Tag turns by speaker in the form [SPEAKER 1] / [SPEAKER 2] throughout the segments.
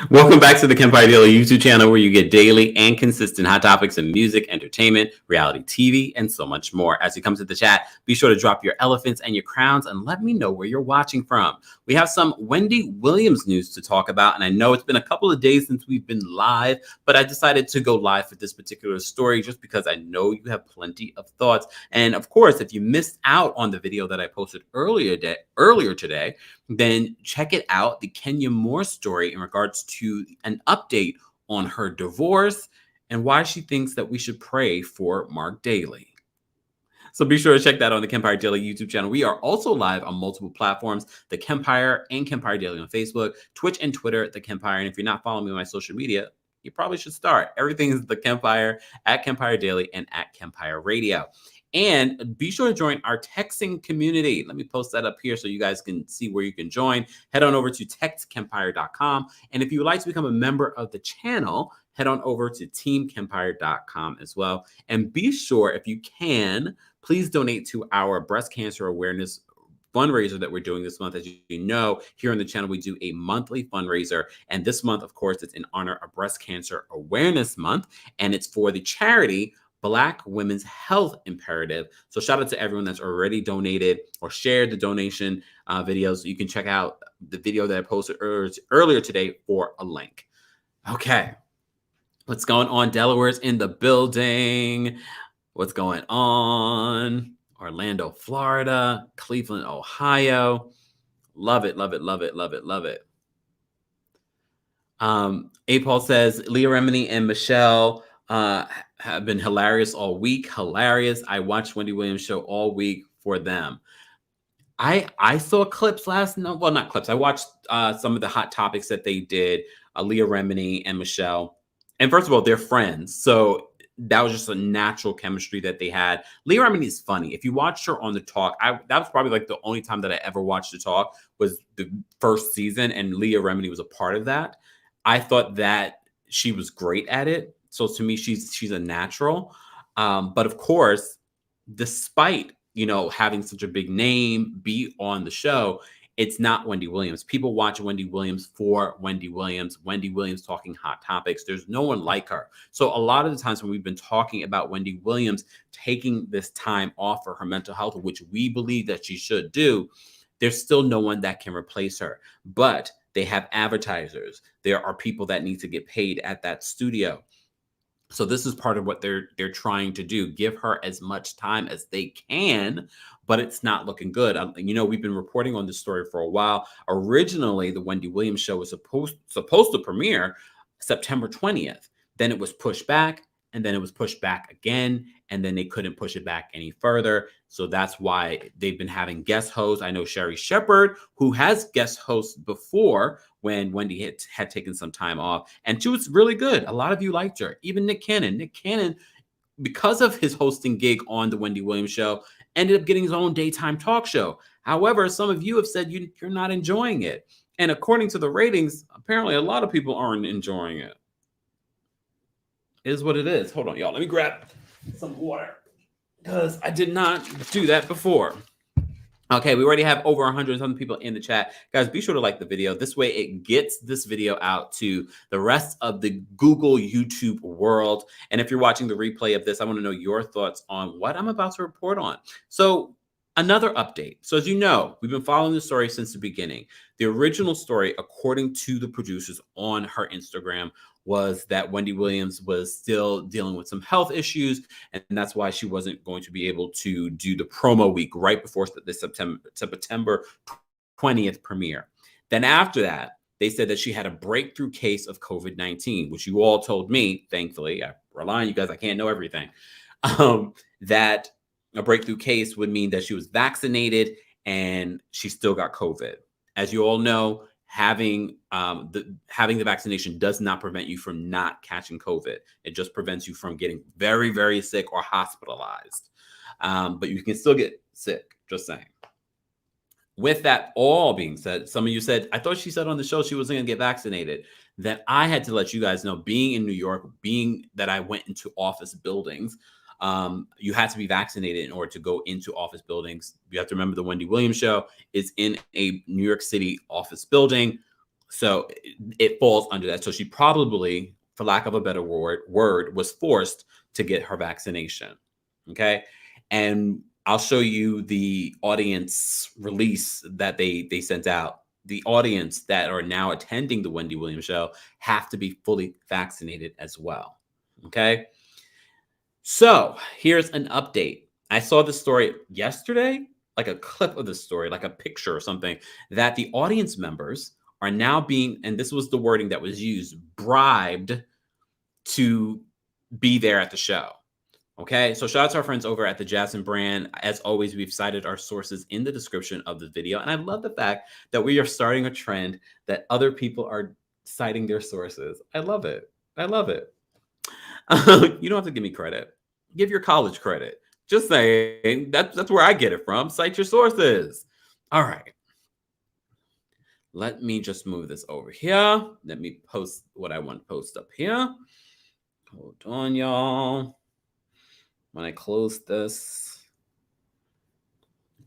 [SPEAKER 1] Welcome back to the Kempire Daily YouTube channel, where you get daily and consistent hot topics in music, entertainment, reality TV, and so much more. As you come to the chat, be sure to drop your elephants and your crowns and let me know where you're watching from. We have some Wendy Williams news to talk about, and I know it's been a couple of days since we've been live, but I decided to go live for this particular story just because I know you have plenty of thoughts. And of course, if you missed out on the video that I posted earlier today, then check it out, the Kenya Moore story in regards to an update on her divorce and why she thinks that we should pray for Mark Daly. So be sure to check that on the Kempire Daily YouTube channel. We are also live on multiple platforms, The Kempire and Kempire Daily on Facebook, Twitch and Twitter, The Kempire. And if you're not following me on my social media, you probably should start. Everything is The Kempire, at Kempire Daily, and at Kempire Radio. And be sure to join our texting community. Let me post that up here so you guys can see where you can join. Head on over to textkempire.com. And if you would like to become a member of the channel, head on over to teamkempire.com as well. And be sure, if you can, please donate to our breast cancer awareness fundraiser that we're doing this month. As you know, here on the channel, we do a monthly fundraiser. And this month, of course, it's in honor of Breast Cancer Awareness Month. And it's for the charity Black Women's Health Imperative. So shout out to everyone that's already donated or shared the donation videos. You can check out the video that I posted earlier today for a link. Okay. What's going on? Delaware's in the building. What's going on? Orlando, Florida, Cleveland, Ohio. Love it, love it, love it, love it, love it. A. Paul says, Leah Remini and Michelle have been hilarious all week. Hilarious. I watched Wendy Williams Show all week for them. I saw clips last night. Well, not clips. I watched some of the hot topics that they did, Leah Remini and Michelle. And first of all, they're friends. So that was just a natural chemistry that they had. Leah Remini is funny. If you watched her on The Talk, that was probably like the only time that I ever watched The Talk was the first season, and Leah Remini was a part of that. I thought that she was great at it. So to me, she's a natural. But of course, despite, having such a big name be on the show, it's not Wendy Williams. People watch Wendy Williams for Wendy Williams talking hot topics. There's no one like her. So a lot of the times when we've been talking about Wendy Williams taking this time off for her mental health, which we believe that she should do, there's still no one that can replace her. But they have advertisers. There are people that need to get paid at that studio. So this is part of what they're trying to do, give her as much time as they can, but it's not looking good. We've been reporting on this story for a while. Originally, the Wendy Williams Show was supposed to premiere September 20th. Then it was pushed back, and then it was pushed back again, and then they couldn't push it back any further. So that's why they've been having guest hosts. I know Sherry Shepherd, who has guest hosts before when Wendy had taken some time off, and she was really good. A lot of you liked her. Even Nick Cannon, because of his hosting gig on the Wendy Williams Show, ended up getting his own daytime talk show. However, some of you have said you're not enjoying it. And according to the ratings, apparently a lot of people aren't enjoying it. It is what it is. Hold on, y'all. Let me grab some water because I did not do that before. Okay, we already have over 100-something people in the chat. Guys, be sure to like the video. This way it gets this video out to the rest of the Google, YouTube world. And if you're watching the replay of this, I want to know your thoughts on what I'm about to report on. So another update. So as you know, we've been following the story since the beginning. The original story, according to the producers on her Instagram, was that Wendy Williams was still dealing with some health issues, and that's why she wasn't going to be able to do the promo week right before the September 20th premiere. Then after that, they said that she had a breakthrough case of COVID-19, which you all told me, thankfully, I rely on you guys, I can't know everything, that a breakthrough case would mean that she was vaccinated and she still got COVID. As you all know, having the vaccination does not prevent you from not catching COVID. It just prevents you from getting very, very sick or hospitalized. But you can still get sick, just saying. With that all being said, some of you said, I thought she said on the show she wasn't going to get vaccinated. Then I had to let you guys know, being in New York, being that I went into office buildings, you had to be vaccinated in order to go into office buildings. You have to remember the Wendy Williams Show is in a New York City office building. So it falls under that. So she probably, for lack of a better word, was forced to get her vaccination. Okay. And I'll show you the audience release that they sent out. The audience that are now attending the Wendy Williams show have to be fully vaccinated as well. Okay. So here's an update. I saw the story yesterday, like a clip of the story, like a picture or something, that the audience members are now being, and this was the wording that was used, bribed to be there at the show. Okay, so shout out to our friends over at the Jasmine brand. As always, we've cited our sources in the description of the video. And I love the fact that we are starting a trend that other people are citing their sources. I love it. I love it. You don't have to give me credit. Give your college credit. Just saying, that's where I get it from. Cite your sources. All right. Let me just move this over here. Let me post what I want to post up here. Hold on, y'all. When I close this,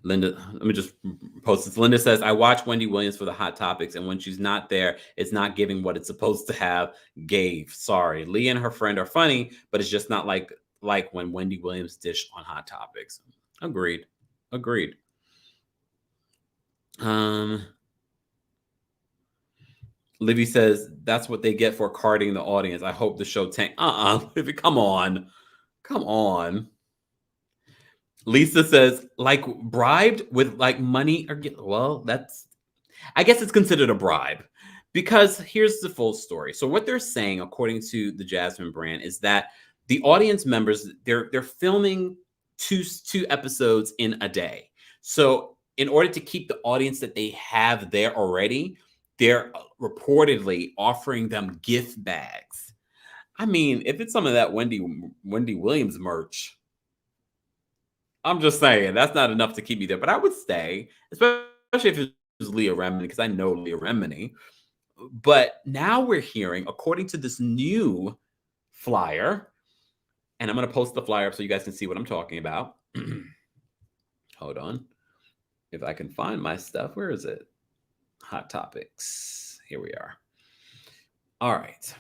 [SPEAKER 1] Linda, let me just post this. Linda says, I watch Wendy Williams for the hot topics, and when she's not there, it's not giving what it's supposed to have. Gave. Sorry. Lee and her friend are funny, but it's just not like when Wendy Williams dish on hot topics. Agreed. Livy says, that's what they get for carding the audience. I hope the show tank. Livy, come on. Lisa says, like bribed with like money or well, I guess it's considered a bribe, because here's the full story. So what they're saying, according to the Jasmine brand, is that the audience members, they're filming two episodes in a day. So in order to keep the audience that they have there already, they're reportedly offering them gift bags. I mean, if it's some of that Wendy Williams merch, I'm just saying that's not enough to keep me there. But I would stay, especially if it was Leah Remini, because I know Leah Remini. But now we're hearing, according to this new flyer, and I'm going to post the flyer up so you guys can see what I'm talking about. Hold on. If I can find my stuff, where is it? Hot topics. Here we are. All right.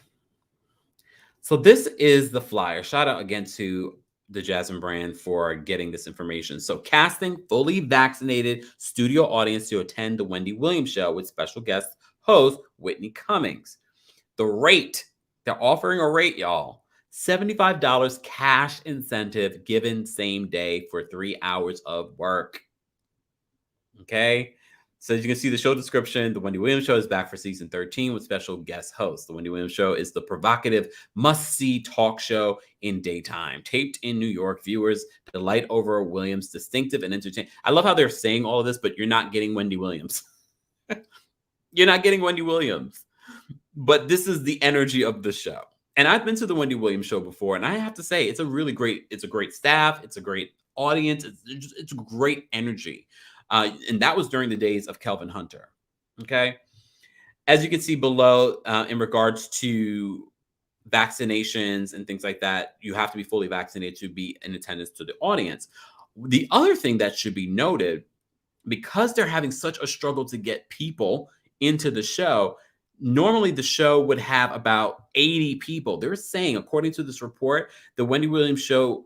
[SPEAKER 1] So this is the flyer. Shout out again to the Jasmine brand for getting this information. So casting fully vaccinated studio audience to attend the Wendy Williams show with special guest host Whitney Cummings. The rate, they're offering a rate, y'all. $75 cash incentive given same day for 3 hours of work. Okay. So as you can see the show description, the Wendy Williams Show is back for season 13 with special guest hosts. The Wendy Williams Show is the provocative, must-see talk show in daytime. Taped in New York, viewers delight over Williams' distinctive and entertaining. I love how they're saying all of this, but you're not getting Wendy Williams. You're not getting Wendy Williams. But this is the energy of the show. And I've been to the Wendy Williams Show before, and I have to say, it's a great staff. It's a great audience. It's great energy. And that was during the days of Kelvin Hunter. Okay. As you can see below, in regards to vaccinations and things like that, you have to be fully vaccinated to be in attendance to the audience. The other thing that should be noted, because they're having such a struggle to get people into the show, normally the show would have about 80 people. They're saying, according to this report, the Wendy Williams Show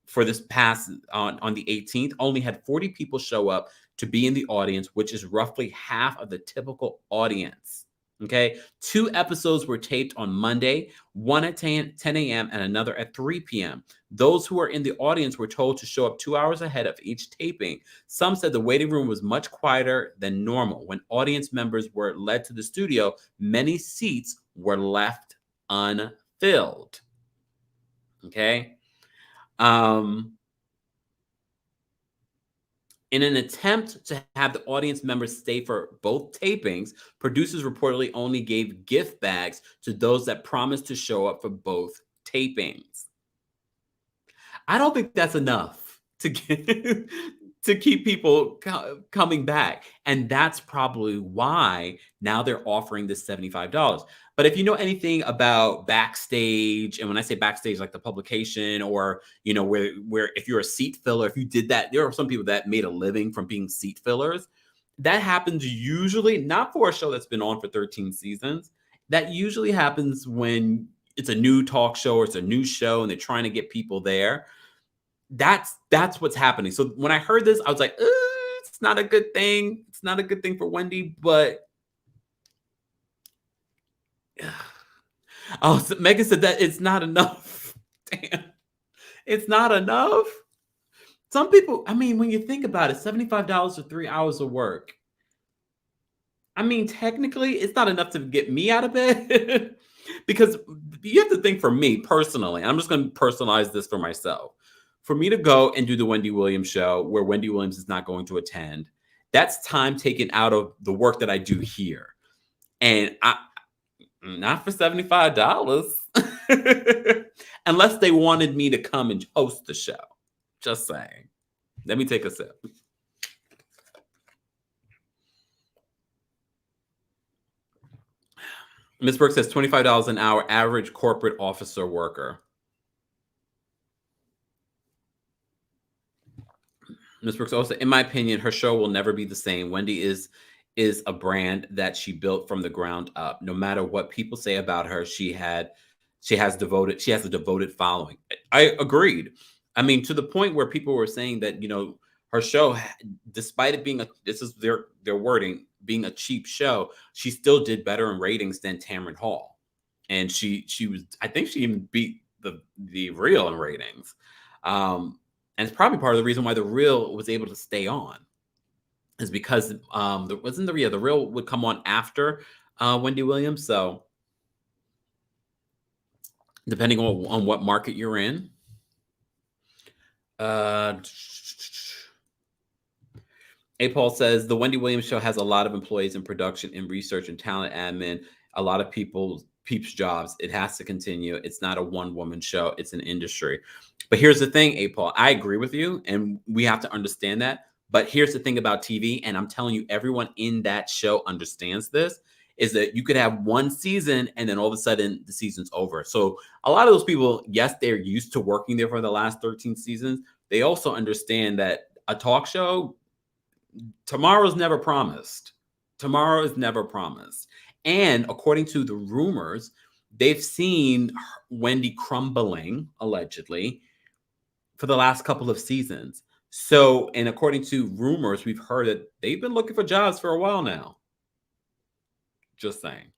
[SPEAKER 1] for this past on the 18th only had 40 people show up to be in the audience, which is roughly half of the typical audience. Okay. 2 episodes were taped on Monday, one at 10 a.m. and another at 3 p.m. Those who were in the audience were told to show up 2 hours ahead of each taping. Some said the waiting room was much quieter than normal. When audience members were led to the studio, many seats were left unfilled. Okay. In an attempt to have the audience members stay for both tapings, producers reportedly only gave gift bags to those that promised to show up for both tapings. I don't think that's enough to get to keep people coming back. And that's probably why now they're offering this $75. But if you know anything about backstage, and when I say backstage, like the publication, or, you know, where if you're a seat filler, if you did that, there are some people that made a living from being seat fillers. that happens usually not for a show that's been on for 13 seasons. That usually happens when it's a new talk show or it's a new show and they're trying to get people there. That's what's happening. So when I heard this, I was like, it's not a good thing. It's not a good thing for Wendy, but oh, so Megan said that it's not enough. Damn, it's not enough. Some people, I mean, when you think about it, $75 for 3 hours of work. I mean, technically, it's not enough to get me out of bed because you have to think for me personally. I'm just going to personalize this for myself. For me to go and do the Wendy Williams show where Wendy Williams is not going to attend, that's time taken out of the work that I do here. And not for $75. Unless they wanted me to come and host the show. Just saying. Let me take a sip. Ms. Brooks says $25 an hour, average corporate officer worker. Ms. Brooks also, in my opinion, her show will never be the same. Wendy is a brand that she built from the ground up. No matter what people say about her, she has a devoted following. I agreed. I mean, to the point where people were saying that, her show, despite it being this is their wording, being a cheap show, she still did better in ratings than Tamron Hall. And she was, I think she even beat the Real in ratings. And it's probably part of the reason why the Real was able to stay on, is because the Real would come on after Wendy Williams. So depending on what market you're in. A. Paul says the Wendy Williams show has a lot of employees in production, in research, and talent admin. A lot of peeps jobs. It has to continue. It's not a one-woman show. It's an industry. But here's the thing, A. Paul. I agree with you, and we have to understand that. But here's the thing about TV, and I'm telling you, everyone in that show understands this, is that you could have one season, and then all of a sudden, the season's over. So a lot of those people, yes, they're used to working there for the last 13 seasons. They also understand that a talk show, tomorrow's never promised. Tomorrow is never promised. And according to the rumors, they've seen Wendy crumbling, allegedly, for the last couple of seasons. So, and according to rumors, we've heard that they've been looking for jobs for a while now. Just saying.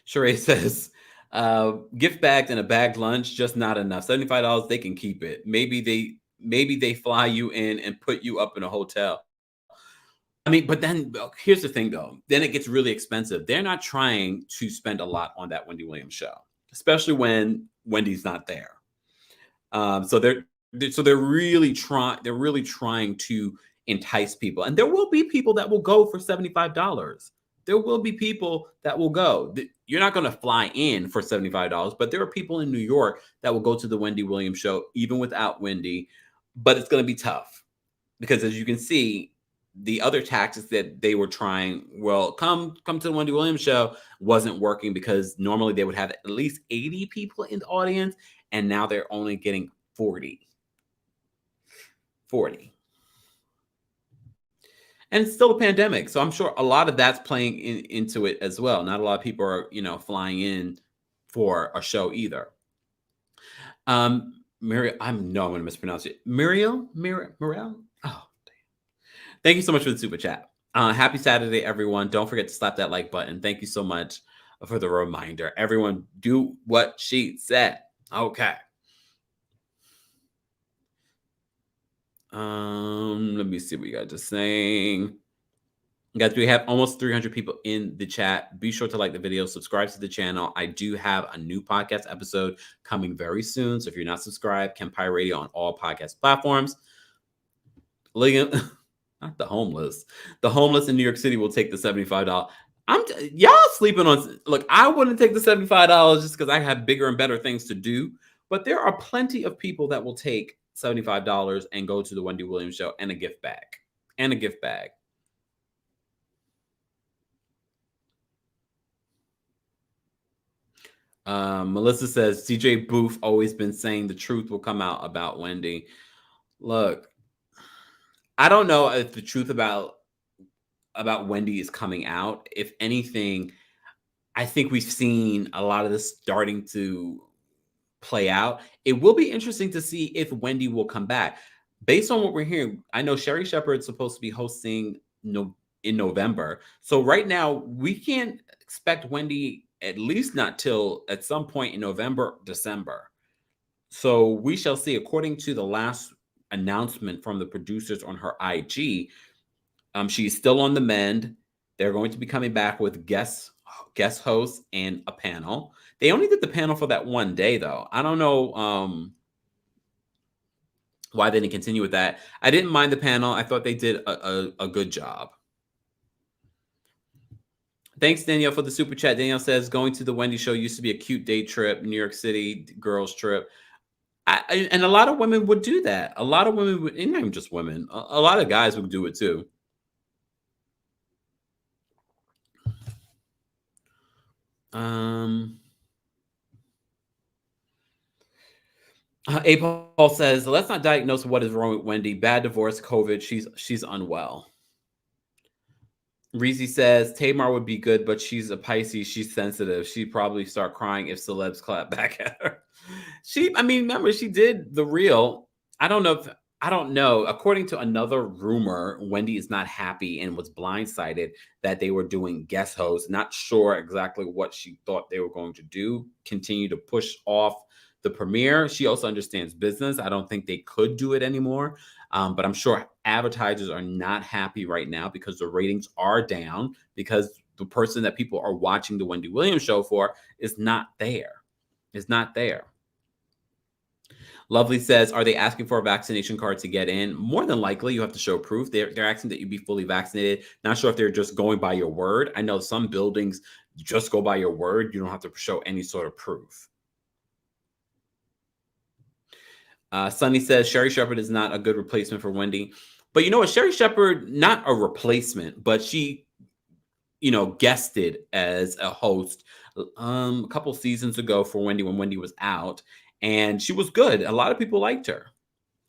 [SPEAKER 1] Sheree says, gift bags and a bagged lunch, just not enough. $75, they can keep it. Maybe they fly you in and put you up in a hotel. I mean, but then here's the thing, though. Then it gets really expensive. They're not trying to spend a lot on that Wendy Williams show, especially when Wendy's not there. So they're really trying. They're really trying to entice people, and there will be people that will go for $75. There will be people that will go. You're not going to fly in for $75, but there are people in New York that will go to the Wendy Williams show even without Wendy. But it's going to be tough because, as you can see, the other tactics that they were trying, well, come to the Wendy Williams show, wasn't working because normally they would have at least 80 people in the audience, and now they're only getting 40. And it's still a pandemic, so I'm sure a lot of that's playing into it as well. Not a lot of people are, flying in for a show either. Muriel, I'm going to mispronounce it. Muriel? Oh, damn. Thank you so much for the super chat. Happy Saturday, everyone. Don't forget to slap that like button. Thank you so much for the reminder. Everyone, do what she said. Okay. Let me see what you guys are saying. Guys, we have almost 300 people in the chat. Be sure to like the video, subscribe to the channel. I do have a new podcast episode coming very soon. So if you're not subscribed, Kempire Radio on all podcast platforms. Not the homeless. The homeless in New York City will take the $75. Y'all sleeping on. Look, I wouldn't take the $75 just because I have bigger and better things to do. But there are plenty of people that will take $75 and go to the Wendy Williams show and a gift bag. Melissa says CJ Booth always been saying the truth will come out about Wendy. Look, I don't know if the truth about Wendy is coming out. If anything, I think we've seen a lot of this starting to play out. It will be interesting to see if Wendy will come back. Based on what we're hearing, I know Sherry Shepherd's supposed to be hosting in November. So right now, we can't expect Wendy, at least not till at some point in November, December. So we shall see. According to the last announcement from the producers on her IG, she's still on the mend. They're going to be coming back with guest hosts and a panel. They only did the panel for that one day, though. I don't know why they didn't continue with that. I didn't mind the panel. I thought they did a good job. Thanks, Danielle, for the super chat. Danielle says, going to the Wendy show used to be a cute day trip, New York City girls trip. And a lot of women would do that. A lot of women would, and not even just women, a lot of guys would do it too. A. Paul says, let's not diagnose what is wrong with Wendy. Bad divorce, COVID. She's unwell. Reezy says Tamar would be good, but she's a Pisces. She's sensitive. She'd probably start crying if celebs clap back at her. Remember, she did the real. I don't know. According to another rumor, Wendy is not happy and was blindsided that they were doing guest hosts. Not sure exactly what she thought they were going to do. Continue to push off the premiere. She also understands business. I don't think they could do it anymore. But I'm sure advertisers are not happy right now because the ratings are down because the person that people are watching the Wendy Williams show for is not there. Is not there. Lovely says, are they asking for a vaccination card to get in? More than likely, you have to show proof. They're asking that you be fully vaccinated. Not sure if they're just going by your word. I know some buildings just go by your word. You don't have to show any sort of proof. Sunny says Sherry Shepherd is not a good replacement for Wendy. But you know what? Sherry Shepherd, not a replacement, but she, guested as a host a couple seasons ago for Wendy when Wendy was out. And she was good. A lot of people liked her.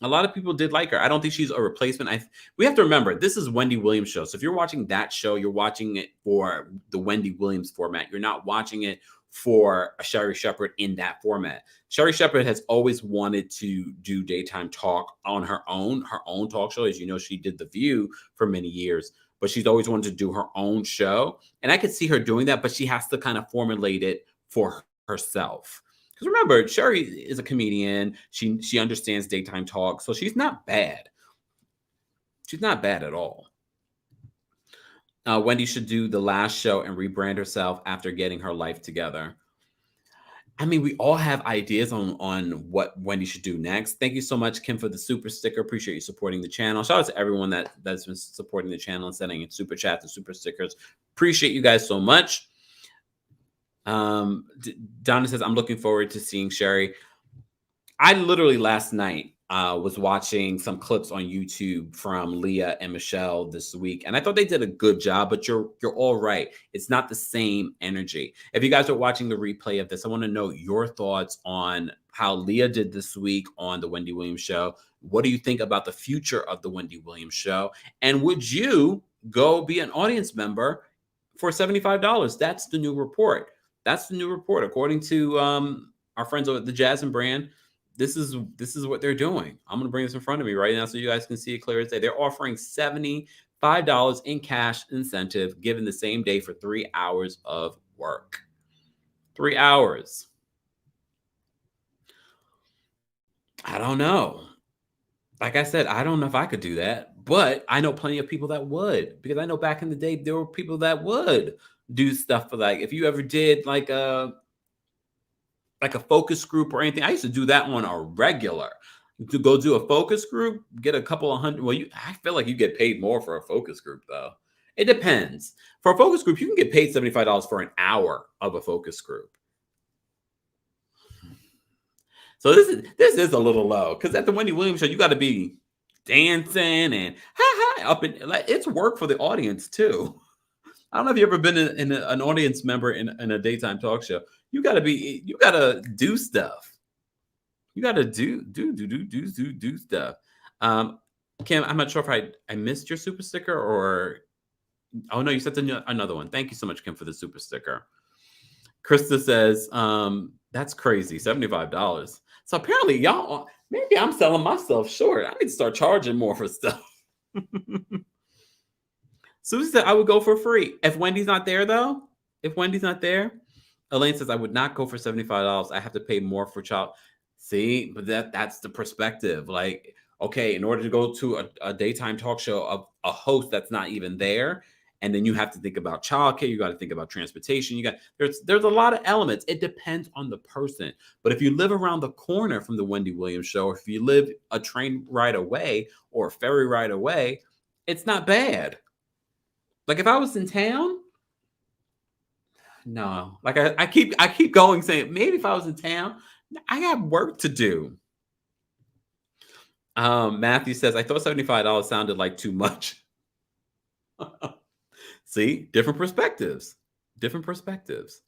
[SPEAKER 1] A lot of people did like her. I don't think she's a replacement. We have to remember, this is Wendy Williams show. So if you're watching that show, you're watching it for the Wendy Williams format. You're not watching it for a Sherry Shepherd in that format. Sherry Shepherd has always wanted to do daytime talk on her own talk show. As you know, she did The View for many years, but she's always wanted to do her own show. And I could see her doing that, but she has to kind of formulate it for herself. Because remember, Sherry is a comedian. She understands daytime talk, so she's not bad. She's not bad at all. Wendy should do the last show and rebrand herself after getting her life together. We all have ideas on what Wendy should do next. Thank you so much, Kim, for the super sticker. Appreciate you supporting the channel. Shout out to everyone that's been supporting the channel and sending in super chats and super stickers. Appreciate you guys so much. Donna says, I'm looking forward to seeing Sherry. I literally last night was watching some clips on YouTube from Leah and Michelle this week, and I thought they did a good job, but you're all right. It's not the same energy. If you guys are watching the replay of this, I want to know your thoughts on how Leah did this week on the Wendy Williams show. What do you think about the future of the Wendy Williams show? And would you go be an audience member for $75? That's the new report. That's the new report. According to our friends over at the Jasmine brand, this is what they're doing. I'm going to bring this in front of me right now so you guys can see it clear as day. They're offering $75 in cash incentive given the same day for 3 hours of work. 3 hours. I don't know. Like I said, I don't know if I could do that, but I know plenty of people that would, because I know back in the day, there were people that would do stuff for, like, if you ever did like a focus group or anything. I used to do that on a regular. To go do a focus group, get a couple of hundred. Well, I feel like you get paid more for a focus group, though. It depends. For a focus group, you can get paid $75 for an hour of a focus group. So this is a little low, because at the Wendy Williams show, you got to be dancing and up and like, it's work for the audience too. I don't know if you've ever been an audience member in a daytime talk show. You gotta do stuff. You gotta do stuff. Kim, I'm not sure if I missed your super sticker or oh no, you sent another one. Thank you so much, Kim, for the super sticker. Krista says, that's crazy, $75. So apparently, y'all, maybe I'm selling myself short. I need to start charging more for stuff. Susie said I would go for free. If Wendy's not there, though, if Wendy's not there, Elaine says I would not go for $75. I have to pay more for child. See, but that's the perspective. Like, okay, in order to go to a daytime talk show of a host that's not even there, and then you have to think about childcare, you got to think about transportation. There's a lot of elements. It depends on the person. But if you live around the corner from the Wendy Williams Show, if you live a train ride away or a ferry ride away, it's not bad. Like if I was in town, no. Like I keep going saying maybe if I was in town, I got work to do. Matthew says I thought $75 sounded like too much. See, different perspectives. Different perspectives.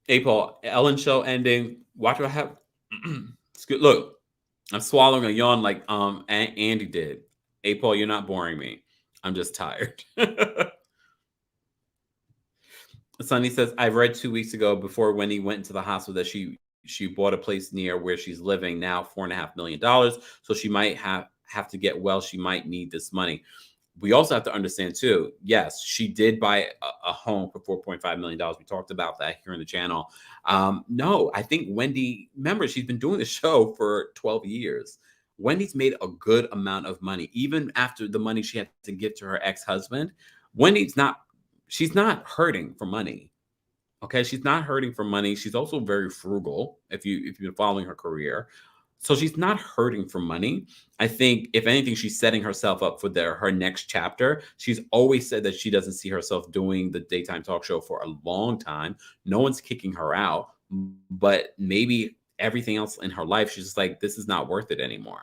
[SPEAKER 1] Hey Paul, Ellen show ending. Watch what I have. Look, I'm swallowing a yawn like Andy did. Hey Paul, you're not boring me. I'm just tired. Sunny says, I read 2 weeks ago before Wendy went into the hospital that she bought a place near where she's living now, $4.5 million. So she might have to get well. She might need this money. We also have to understand too, yes, she did buy a home for $4.5 million. We talked about that here on the channel. No, I think Wendy, remember, she's been doing the show for 12 years. Wendy's made a good amount of money, even after the money she had to give to her ex-husband. She's not hurting for money. Okay, she's not hurting for money. She's also very frugal. If you've been following her career, so she's not hurting for money. I think if anything, she's setting herself up for her next chapter. She's always said that she doesn't see herself doing the daytime talk show for a long time. No one's kicking her out, but maybe everything else in her life, she's just like, this is not worth it anymore.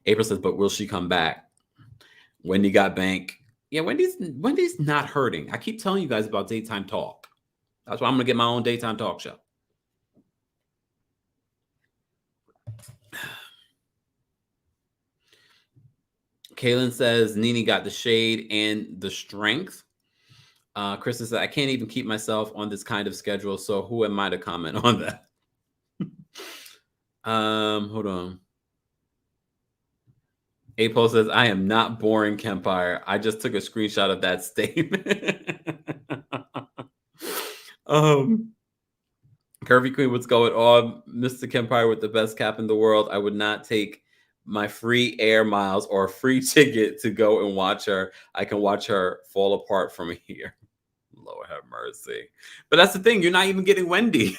[SPEAKER 1] April says, but will she come back? Wendy got bank. Yeah, Wendy's not hurting. I keep telling you guys about daytime talk. That's why I'm gonna get my own daytime talk show. Kaylin says Nene got the shade and the strength. Krista said, I can't even keep myself on this kind of schedule, so who am I to comment on that? Hold on. April says, I am not boring, Kempire. I just took a screenshot of that statement. Curvy Queen, what's going on? Mr. Kempire with the best cap in the world. I would not take my free air miles or a free ticket to go and watch her. I can watch her fall apart from here. Lord have mercy. But that's the thing. You're not even getting Wendy.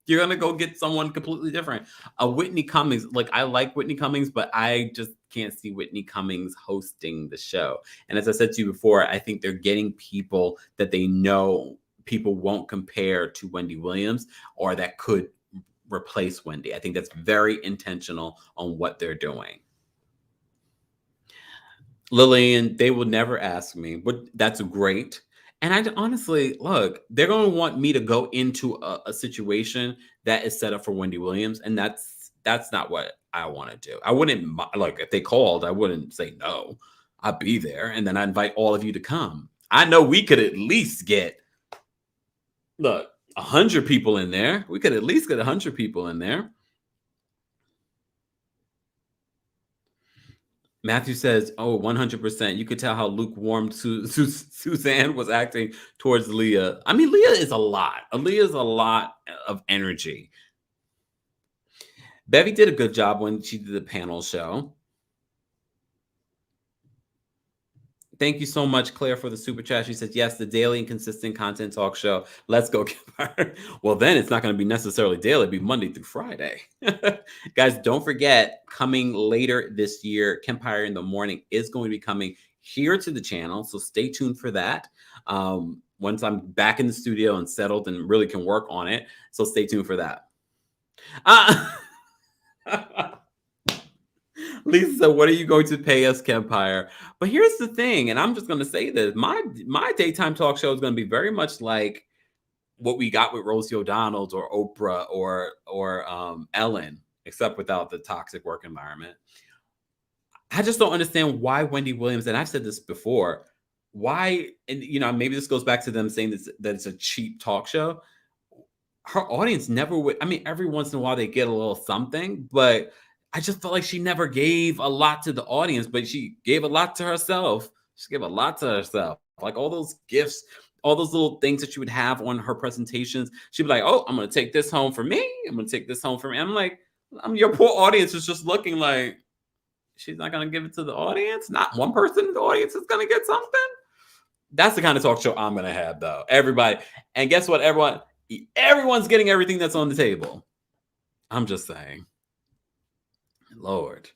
[SPEAKER 1] You're going to go get someone completely different. Whitney Cummings, like I like Whitney Cummings, but I just can't see Whitney Cummings hosting the show. And as I said to you before, I think they're getting people that they know people won't compare to Wendy Williams or that could replace Wendy. I think that's very intentional on what they're doing. Lillian, they will never ask me, but that's great. And I honestly, look, they're going to want me to go into a situation that is set up for Wendy Williams. And that's not what I want to do. I wouldn't, like, if they called, I wouldn't say no. I'd be there. And then I invite all of you to come. I know we could at least get, look, 100 people in there. We could at least get 100 people in there. Matthew says, oh, 100%. You could tell how lukewarm Suzanne was acting towards Leah. I mean, Leah is a lot. Leah is a lot of energy. Bevy did a good job when she did the panel show. Thank you so much, Claire, for the super chat. She says, yes, the daily and consistent content talk show. Let's go, Kempire. Well, then it's not going to be necessarily daily. It'll be Monday through Friday. Guys, don't forget, coming later this year, Kempire in the Morning is going to be coming here to the channel. So stay tuned for that. Once I'm back in the studio and settled and really can work on it. So stay tuned for that. Lisa said, what are you going to pay us, Kempire? But here's the thing, and I'm just going to say this. My daytime talk show is going to be very much like what we got with Rosie O'Donnell or Oprah or Ellen. except without the toxic work environment. I just don't understand why Wendy Williams, and I've said this before, why, and maybe this goes back to them saying that it's a cheap talk show. Her audience never would. I mean, every once in a while they get a little something, but I just felt like she never gave a lot to the audience, but she gave a lot to herself. She gave a lot to herself. Like all those gifts, all those little things that she would have on her presentations. She'd be like, "Oh, I'm going to take this home for me. I'm going to take this home for me." I'm like, your poor audience is just looking like she's not going to give it to the audience. Not one person in the audience is going to get something. That's the kind of talk show I'm going to have, though. Everybody. And guess what? Everyone's getting everything that's on the table. I'm just saying. Lord.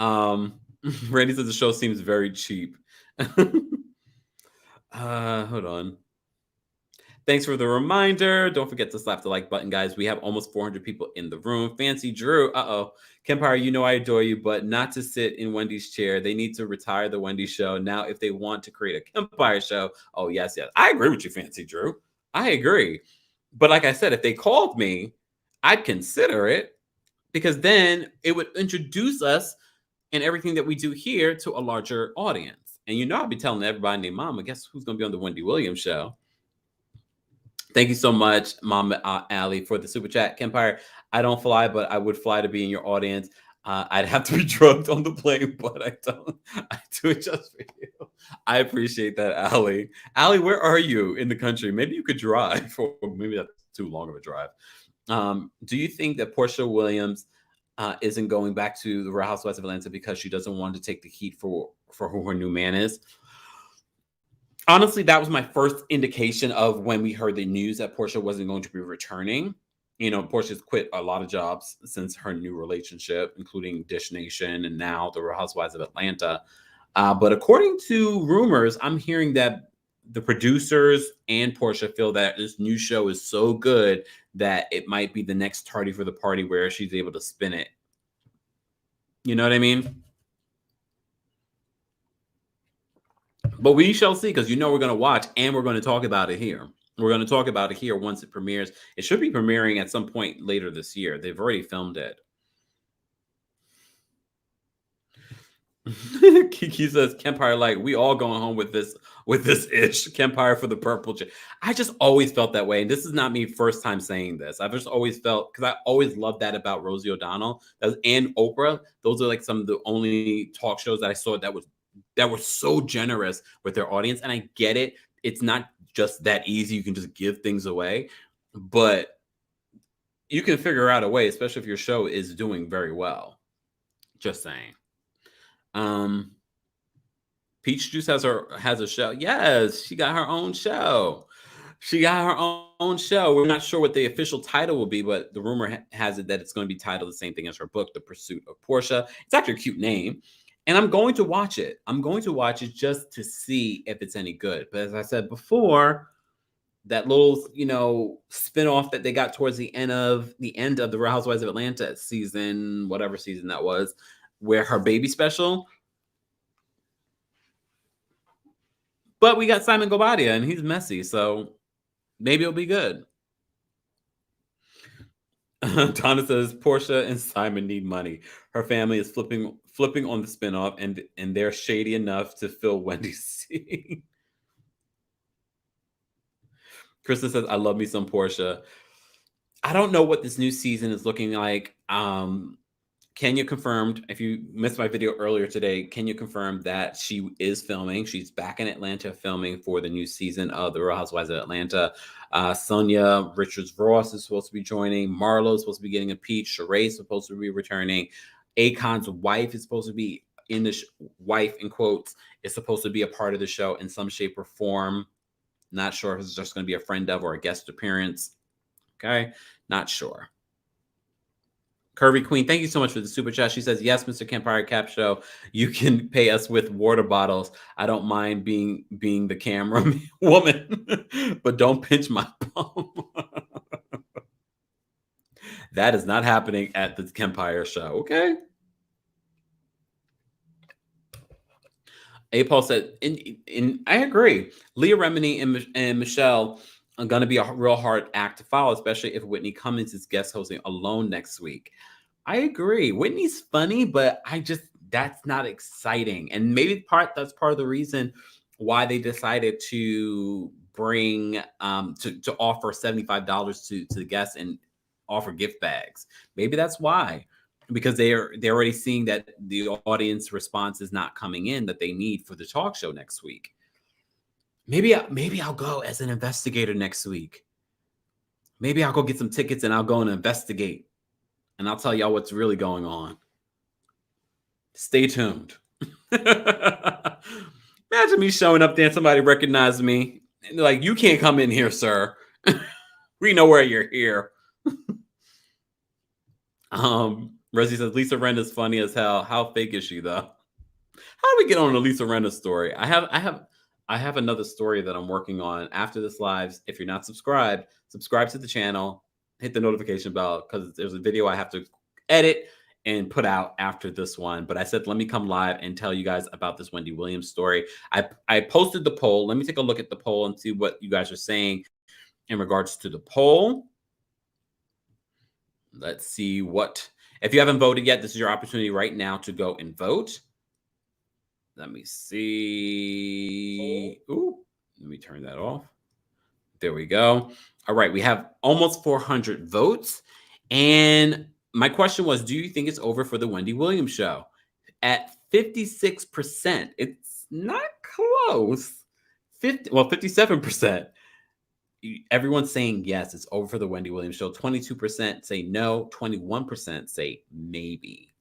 [SPEAKER 1] Randy says the show seems very cheap. Hold on. Thanks for the reminder. Don't forget to slap the like button, guys. We have almost 400 people in the room. Fancy Drew. Kempire, I adore you, but not to sit in Wendy's chair. They need to retire the Wendy show. Now, if they want to create a Kempire show, oh, yes. I agree with you, Fancy Drew. I agree. But like I said, if they called me, I'd consider it, because then it would introduce us and everything that we do here to a larger audience. And I'll be telling everybody and their mama, guess who's going to be on the Wendy Williams show? Thank you so much, Mama Allie, for the super chat. Kempire, I don't fly, but I would fly to be in your audience. I'd have to be drugged on the plane, but I don't. I do it just for you. I appreciate that, Allie. Allie, where are you in the country? Maybe you could drive, or maybe that's too long of a drive. Do you think that Portia Williams isn't going back to the Real Housewives of Atlanta because she doesn't want to take the heat for who her new man is? Honestly, that was my first indication of when we heard the news that Portia wasn't going to be returning. Portia's quit a lot of jobs since her new relationship, including Dish Nation and now the Real Housewives of Atlanta. But according to rumors, I'm hearing that the producers and Portia feel that this new show is so good that it might be the next tardy for the party where she's able to spin it. You know what I mean? But we shall see, because we're going to watch and we're going to talk about it here. We're going to talk about it here once it premieres. It should be premiering at some point later this year. They've already filmed it. Kiki says, Kempire, like, we all going home with this ish. Kempire for the purple chair. I just always felt that way. And this is not me first time saying this. I've just always felt, because I always loved that about Rosie O'Donnell and Oprah. Those are like some of the only talk shows that I saw that were so generous with their audience. And I get it. It's not just that easy. You can just give things away, but you can figure out a way, especially if your show is doing very well. Just saying. Peach Juice has a show. Yes, she got her own show. We're not sure what the official title will be, but the rumor has it that it's going to be titled the same thing as her book, The Pursuit of Portia. It's actually a cute name. And I'm going to watch it. I'm going to watch it just to see if it's any good. But as I said before, that little, spinoff that they got towards the end of the Real Housewives of Atlanta season, whatever season that was, where her baby special. But we got Simon Gobadia, and he's messy, so maybe it'll be good. Donna says Portia and Simon need money. Her family is flipping on the spinoff, and they're shady enough to fill Wendy's seat. Krista says, I love me some Portia. I don't know what this new season is looking like. Kenya confirmed, if you missed my video earlier today, Kenya confirmed that she is filming. She's back in Atlanta filming for the new season of The Real Housewives of Atlanta. Sonia Richards-Ross is supposed to be joining. Marlo is supposed to be getting a peach. Sheree is supposed to be returning. Akon's wife is supposed to be in the wife, in quotes, is supposed to be a part of the show in some shape or form. Not sure if it's just going to be a friend of or a guest appearance. Okay, not sure. Curvy Queen, thank you so much for the super chat. She says, yes, Mr. Kempire Cap Show, you can pay us with water bottles. I don't mind being the camera woman, but don't pinch my bum. That is not happening at the Kempire Show, okay? A. Paul said, I agree. Leah Remini and Michelle are going to be a real hard act to follow, especially if Whitney Cummings is guest hosting alone next week. I agree. Whitney's funny, but that's not exciting. And maybe that's part of the reason why they decided to bring to offer $75 to the guests and offer gift bags. Maybe that's why. Because they're already seeing that the audience response is not coming in that they need for the talk show next week. Maybe I'll go as an investigator next week. Maybe I'll go get some tickets and I'll go and investigate. And I'll tell y'all what's really going on. Stay tuned. Imagine me showing up there and somebody recognized me. And they're like, you can't come in here, sir. We know where you're here. Resi says, Lisa Renna's funny as hell. How fake is she, though? How do we get on a Lisa Renna story? I have another story that I'm working on after this live. If you're not subscribed, subscribe to the channel, hit the notification bell, because there's a video I have to edit and put out after this one. But I said, let me come live and tell you guys about this Wendy Williams story. I posted the poll. Let me take a look at the poll and see what you guys are saying in regards to the poll. Let's see what, if you haven't voted yet, this is your opportunity right now to go and vote. Let me see. Ooh, let me turn that off. There we go. All right, we have almost 400 votes. And my question was, do you think it's over for the Wendy Williams Show? At 56%, it's not close. 57%. Everyone's saying yes, it's over for the Wendy Williams Show. 22% say no. 21% say maybe.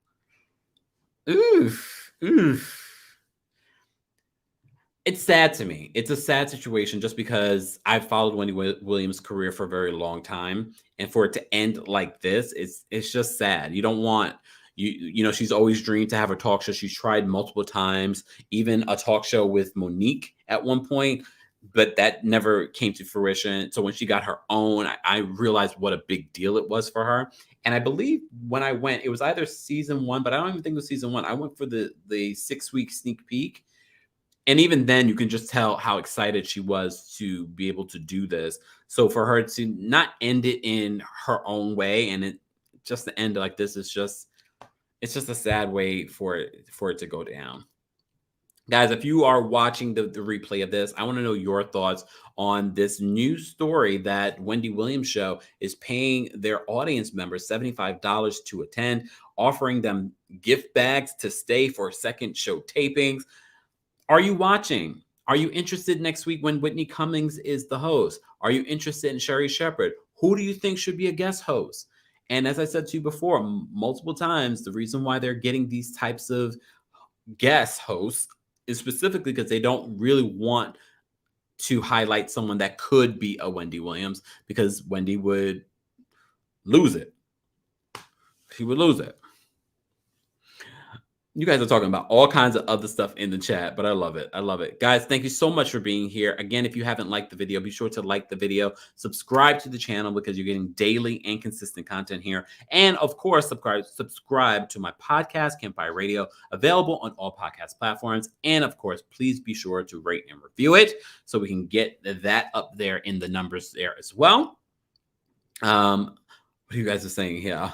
[SPEAKER 1] Oof. It's sad to me. It's a sad situation just because I've followed Wendy Williams' career for a very long time. And for it to end like this, it's just sad. You don't want, you know, she's always dreamed to have a talk show. She's tried multiple times, even a talk show with Monique at one point, but that never came to fruition. So when she got her own, I realized what a big deal it was for her. And I believe when I went, it was either season 1, but I don't even think it was season 1. I went for the 6-week sneak peek. And even then, you can just tell how excited she was to be able to do this. So for her to not end it in her own way, and it just to end like this is just, it's just a sad way for it to go down. Guys, if you are watching the replay of this, I want to know your thoughts on this new story that Wendy Williams Show is paying their audience members $75 to attend, offering them gift bags to stay for second show tapings. Are you watching? Are you interested next week when Whitney Cummings is the host? Are you interested in Sherry Shepherd? Who do you think should be a guest host? And as I said to you before, multiple times, the reason why they're getting these types of guest hosts is specifically because they don't really want to highlight someone that could be a Wendy Williams, because Wendy would lose it. She would lose it. You guys are talking about all kinds of other stuff in the chat, but I love it. I love it. Guys, thank you so much for being here. Again, if you haven't liked the video, be sure to like the video, subscribe to the channel because you're getting daily and consistent content here. And of course, subscribe to my podcast, Kempire Radio, available on all podcast platforms. And of course, please be sure to rate and review it so we can get that up there in the numbers there as well. What you guys are saying here?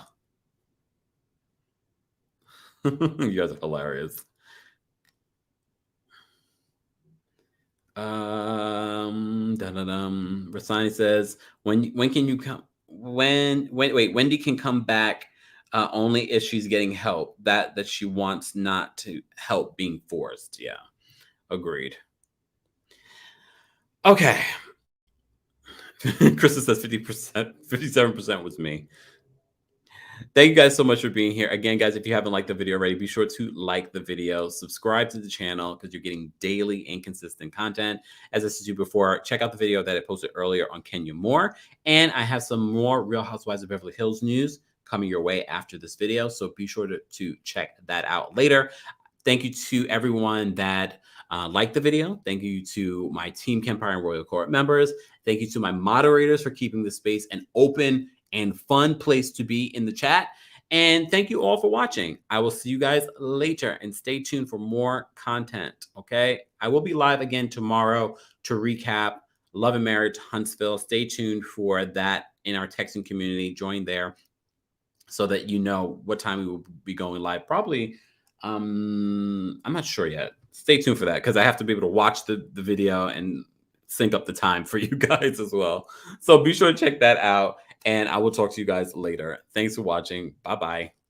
[SPEAKER 1] You guys are hilarious. Rasani says, when can you come? Wait, Wendy can come back only if she's getting help. That she wants not to help being forced. Yeah, agreed. Okay. Krista says 50%, 57% was me. Thank you guys so much for being here. Again, guys, if you haven't liked the video already, be sure to like the video, subscribe to the channel because you're getting daily and consistent content. As I said to you before, check out the video that I posted earlier on Kenya Moore. And I have some more Real Housewives of Beverly Hills news coming your way after this video. So be sure to check that out later. Thank you to everyone that liked the video. Thank you to my team, Kempire and Royal Court members. Thank you to my moderators for keeping the space an open and fun place to be in the chat. And thank you all for watching. I will see you guys later, and stay tuned for more content, okay? I will be live again tomorrow to recap Love and Marriage Huntsville. Stay tuned for that in our texting community. Join there. so that you know what time we will be going live. Probably, I'm not sure yet. Stay tuned for that because I have to be able to watch the video and sync up the time for you guys as well. So be sure to check that out, and I will talk to you guys later. Thanks for watching. Bye bye.